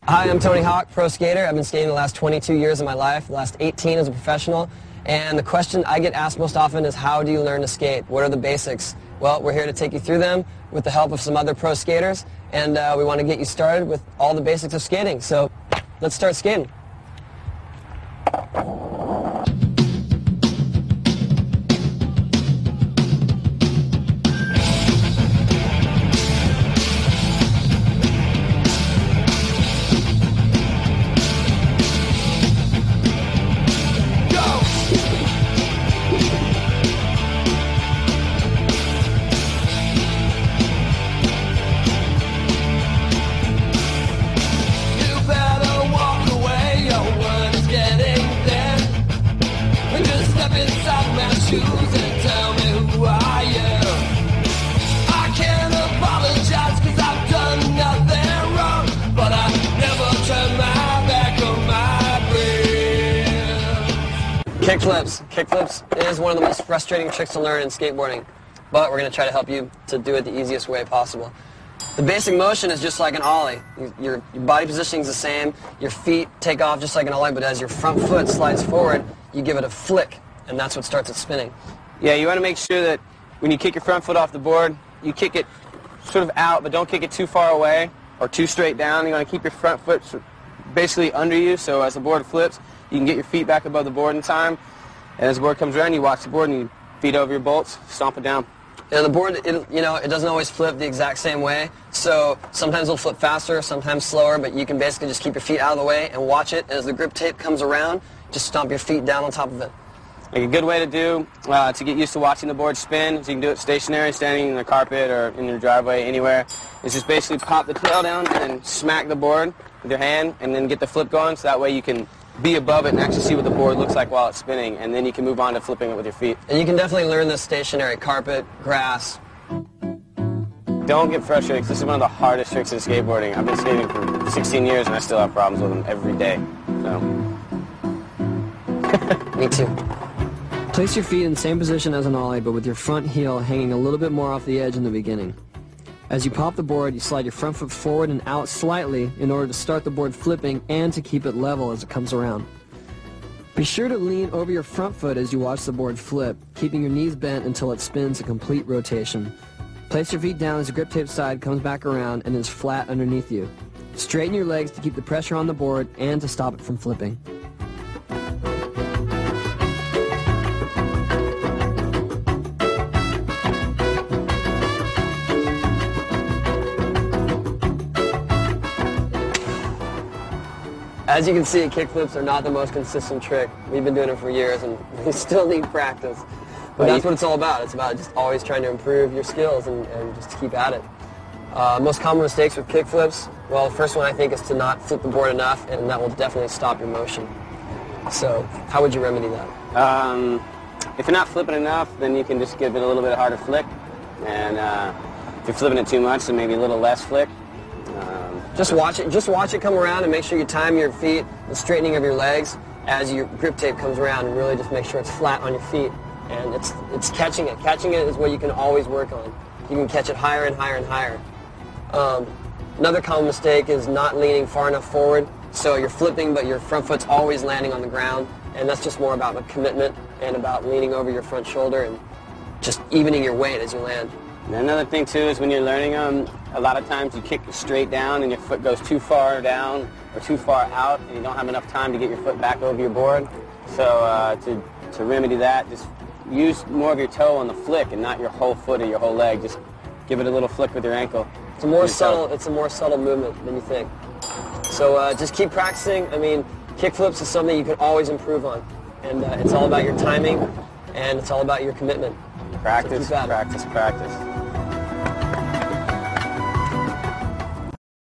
Hi, I'm Tony Hawk, pro skater. I've been skating the last 22 years of my life, the last 18 as a professional. And the question I get asked most often is, how do you learn to skate? What are the basics? Well, we're here to take you through them with the help of some other pro skaters. And we want to get you started with all the basics of skating. So let's start skating. Shoes and tell me who I am. I can't apologize 'cause I've done nothing wrong, but I never turn my back on my friends. Kickflips. Kickflips is one of the most frustrating tricks to learn in skateboarding, but we're going to try to help you to do it the easiest way possible. The basic motion is just like an ollie. Your body positioning is the same. Your feet take off just like an ollie, but as your front foot slides forward, you give it a flick. And that's what starts it spinning. Yeah, you want to make sure that when you kick your front foot off the board, you kick it sort of out, but don't kick it too far away or too straight down. You want to keep your front foot basically under you, so as the board flips, you can get your feet back above the board in time. And as the board comes around, you watch the board and you feet over your bolts, stomp it down. And the board, it doesn't always flip the exact same way. So sometimes it'll flip faster, sometimes slower, but you can basically just keep your feet out of the way and watch it. And as the grip tape comes around, just stomp your feet down on top of it. Like a good way to do, to get used to watching the board spin, so you can do it stationary, standing in the carpet or in your driveway, anywhere, is just basically pop the tail down and then smack the board with your hand and then get the flip going, so that way you can be above it and actually see what the board looks like while it's spinning, and then you can move on to flipping it with your feet. And you can definitely learn this stationary, carpet, grass. Don't get frustrated, because this is one of the hardest tricks in skateboarding. I've been skating for 16 years and I still have problems with them every day. So. Me too. Place your feet in the same position as an ollie, but with your front heel hanging a little bit more off the edge in the beginning. As you pop the board, you slide your front foot forward and out slightly in order to start the board flipping and to keep it level as it comes around. Be sure to lean over your front foot as you watch the board flip, keeping your knees bent until it spins a complete rotation. Place your feet down as the grip tape side comes back around and is flat underneath you. Straighten your legs to keep the pressure on the board and to stop it from flipping. As you can see, kickflips are not the most consistent trick. We've been doing it for years, and we still need practice. But that's what it's all about. It's about just always trying to improve your skills and just keep at it. Most common mistakes with kickflips, well, the first one I think is to not flip the board enough, and that will definitely stop your motion. So how would you remedy that? If you're not flipping enough, then you can just give it a little bit harder flick. And if you're flipping it too much, then maybe a little less flick. Just watch it come around, and make sure you time your feet, the straightening of your legs as your grip tape comes around, and really just make sure it's flat on your feet. And it's catching it. Catching it is what you can always work on. You can catch it higher and higher and higher. Another common mistake is not leaning far enough forward. So you're flipping, but your front foot's always landing on the ground, and that's just more about a commitment and about leaning over your front shoulder and just evening your weight as you land. And another thing too is when you're learning them, a lot of times you kick straight down and your foot goes too far down or too far out, and you don't have enough time to get your foot back over your board. So to remedy that, just use more of your toe on the flick and not your whole foot or your whole leg. Just give it a little flick with your ankle. It's a more subtle movement than you think. So just keep practicing. I mean, kickflips is something you can always improve on, and it's all about your timing, and it's all about your commitment. Practice, practice, practice.